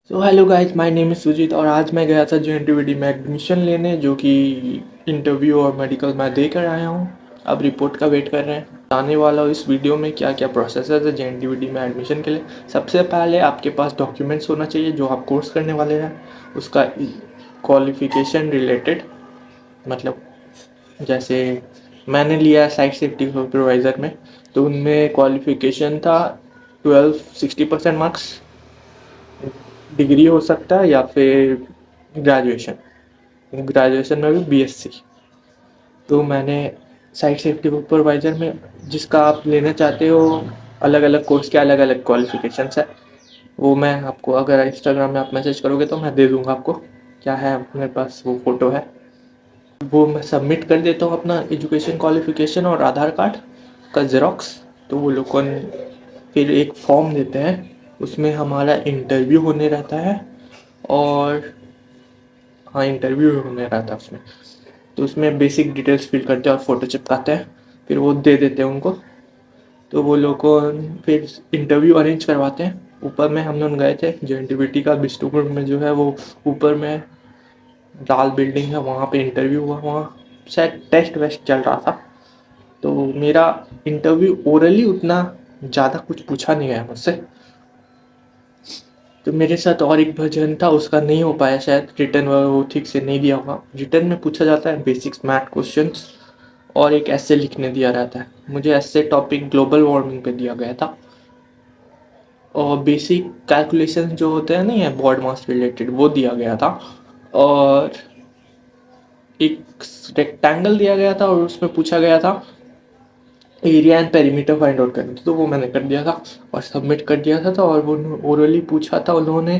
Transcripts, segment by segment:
So hello guys, my name is Sujit और आज मैं गया था जेएनटीयूडी में एडमिशन लेने, जो कि इंटरव्यू और मेडिकल मैं दे कर आया हूँ। अब रिपोर्ट का वेट कर रहे हैं। आने वाला हूँ इस वीडियो में क्या क्या प्रोसेस है जेएनटीयूडी में एडमिशन के लिए। सबसे पहले आपके पास डॉक्यूमेंट्स होना चाहिए जो आप कोर्स करने वाले हैं, उसका क्वालिफिकेशन रिलेटेड। मतलब जैसे मैंने लिया साइट सेफ्टी सुपरवाइज़र में, तो उनमें क्वालिफिकेशन था 12 60% मार्क्स, डिग्री हो सकता है या फिर ग्रेजुएशन। ग्रेजुएशन में भी बीएससी। तो मैंने साइट सेफ्टी सुपरवाइज़र में, जिसका आप लेना चाहते हो, अलग अलग कोर्स के अलग अलग क्वालिफिकेशंस है। वो मैं आपको, अगर इंस्टाग्राम में आप मैसेज करोगे तो मैं दे दूँगा आपको। क्या है मेरे पास, वो फ़ोटो है, वो मैं सबमिट कर देता हूँ अपना एजुकेशन क्वालिफिकेशन और आधार कार्ड का ज़ेरॉक्स। तो वो लोग कौन फिर एक फॉर्म देते हैं, उसमें हमारा इंटरव्यू होने रहता है। और हाँ, इंटरव्यू होने रहता है उसमें। तो उसमें बेसिक डिटेल्स फिल करते हैं और फ़ोटो चिपकाते हैं, फिर वो दे देते हैं उनको। तो वो लोग को फिर इंटरव्यू अरेंज करवाते हैं। ऊपर में हम लोग गए थे जेएनटीयूटी का बिष्टुपुर में, जो है वो ऊपर में लाल बिल्डिंग है, वहाँ पे इंटरव्यू हुआ। वहाँ शायद टेस्ट वेस्ट चल रहा था। तो मेरा इंटरव्यू ओरली उतना ज़्यादा कुछ पूछा नहीं गया मुझसे। तो मेरे साथ और एक भजन था, उसका नहीं हो पाया शायद, रिटर्न वो ठीक से नहीं दिया होगा। रिटर्न में पूछा जाता है बेसिक्स मैथ क्वेश्चंस और एक ऐसे लिखने दिया रहता है। मुझे ऐसे टॉपिक ग्लोबल वार्मिंग पे दिया गया था, और बेसिक कैलकुलेशन जो होते हैं नहीं है बॉड मास रिलेटेड, वो दिया गया था। और एक रेक्टेंगल दिया गया था और उसमें पूछा गया था area and perimeter find out करने, तो वो मैंने कर दिया था और सबमिट कर दिया था। और वो ओरली पूछा था उन्होंने,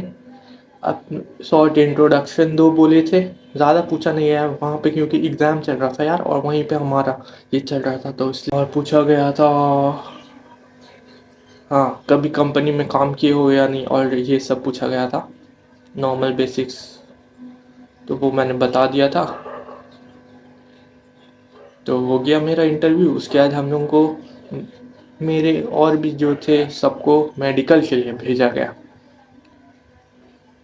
अब शॉर्ट इंट्रोडक्शन दो बोले थे। ज़्यादा पूछा नहीं है वहाँ पे, क्योंकि एग्ज़ाम चल रहा था यार, और वहीं पे हमारा ये चल रहा था, तो इसलिए। और पूछा गया था, हाँ, कभी कंपनी में काम किए हो या नहीं, और ये सब पूछा गया था, नॉर्मल बेसिक्स। तो वो मैंने बता दिया था। तो हो गया मेरा इंटरव्यू। उसके बाद हम लोगों को, मेरे और भी जो थे, सबको मेडिकल के लिए भेजा गया।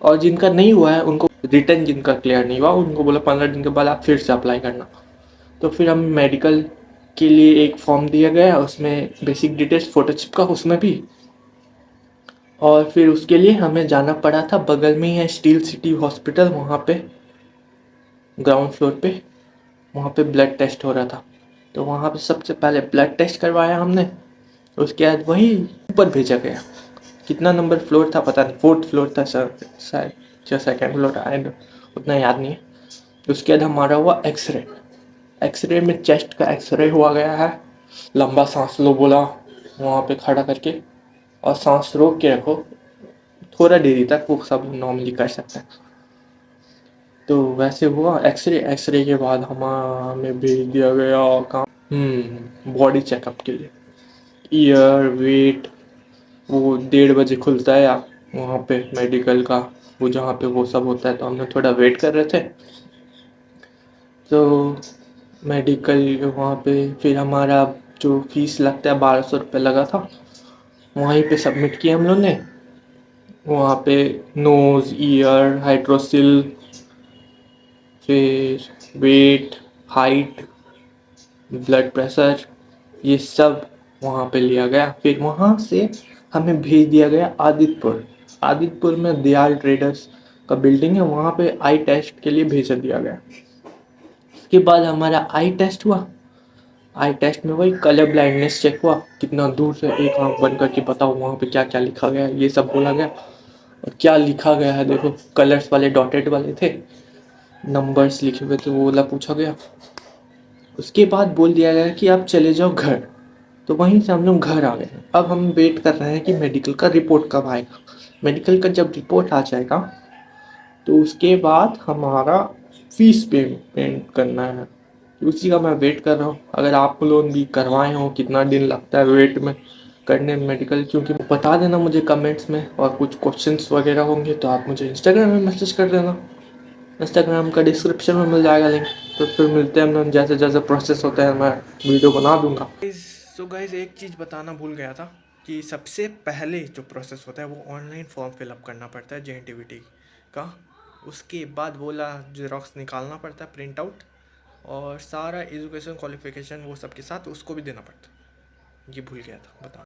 और जिनका नहीं हुआ है उनको, रिटर्न जिनका क्लियर नहीं हुआ, उनको बोला 15 दिन के बाद आप फिर से अप्लाई करना। तो फिर हम मेडिकल के लिए एक फॉर्म दिया गया, उसमें बेसिक डिटेल्स फ़ोटो चिपका उसमें भी। और फिर उसके लिए हमें जाना पड़ा था, बगल में ही है स्टील सिटी हॉस्पिटल, वहाँ पे ग्राउंड फ्लोर पे, वहाँ पे ब्लड टेस्ट हो रहा था। तो वहाँ पे सबसे पहले ब्लड टेस्ट करवाया हमने। उसके बाद वही ऊपर भेजा गया। कितना नंबर फ्लोर था पता नहीं, 4th फ्लोर था शायद, या 2nd फ्लोर था, उतना याद नहीं है। उसके बाद हमारा हुआ एक्सरे। एक्सरे में चेस्ट का एक्सरे हुआ गया है। लंबा सांस लो बोला वहाँ पे खड़ा करके, और सांस रोक के रखो थोड़ा देरी तक, वो सब नॉर्मली कर सकते हैं। तो वैसे हुआ एक्सरे। एक्सरे के बाद हमें भेज दिया गया काम, बॉडी चेकअप के लिए। ईयर वेट, वो 1:30 बजे खुलता है वहाँ पे मेडिकल का, वो जहाँ पे वो सब होता है। तो हमने थोड़ा वेट कर रहे थे। तो मेडिकल वहाँ पे फिर हमारा जो फीस लगता है 1200 रुपये लगा था, वहीं पे सबमिट किया हम लोग ने। वहाँ पे नोज़, ईयर, हाइड्रोसिल, फिर वेट, हाइट, ब्लड प्रेशर, ये सब वहाँ पे लिया गया। फिर वहाँ से हमें भेज दिया गया आदित्यपुर। आदित्यपुर में दयाल ट्रेडर्स का बिल्डिंग है, वहाँ पे आई टेस्ट के लिए भेज दिया गया। उसके बाद हमारा आई टेस्ट हुआ। आई टेस्ट में वही कलर ब्लाइंडनेस चेक हुआ, कितना दूर से एक आंख बंद करके बताओ वहाँ पे क्या क्या लिखा गया है, ये सब बोला गया। और क्या लिखा गया है देखो, कलर्स वाले डॉटेड वाले थे, नंबर्स लिखे हुए थे, वो वाला पूछा गया। उसके बाद बोल दिया गया कि आप चले जाओ घर। तो वहीं से हम लोग घर आ गए हैं। अब हम वेट कर रहे हैं कि मेडिकल का रिपोर्ट कब आएगा। मेडिकल का जब रिपोर्ट आ जाएगा तो उसके बाद हमारा फीस पेमेंट करना है, उसी का मैं वेट कर रहा हूँ। अगर आप लोग भी करवाए हो, कितना दिन लगता है वेट में करने में मेडिकल, क्योंकि बता देना मुझे कमेंट्स में। और कुछ क्वेश्चंस वगैरह होंगे तो आप मुझे इंस्टाग्राम में मैसेज कर देना, इंस्टाग्राम का डिस्क्रिप्शन में मिल जाएगा लिंक। तो फिर मिलते हैं हम लोग, जैसे जैसे प्रोसेस होता है मैं वीडियो बना दूंगा। सो गाइस, एक चीज़ बताना भूल गया था। कि सबसे पहले जो प्रोसेस होता है वो ऑनलाइन फॉर्म फिलअप करना पड़ता है JNTVT का। उसके बाद बोला जेरोक्स निकालना पड़ता है प्रिंट आउट, और सारा एजुकेशन क्वालिफिकेशन वो सब के साथ उसको भी देना पड़ता है। ये भूल गया था बता।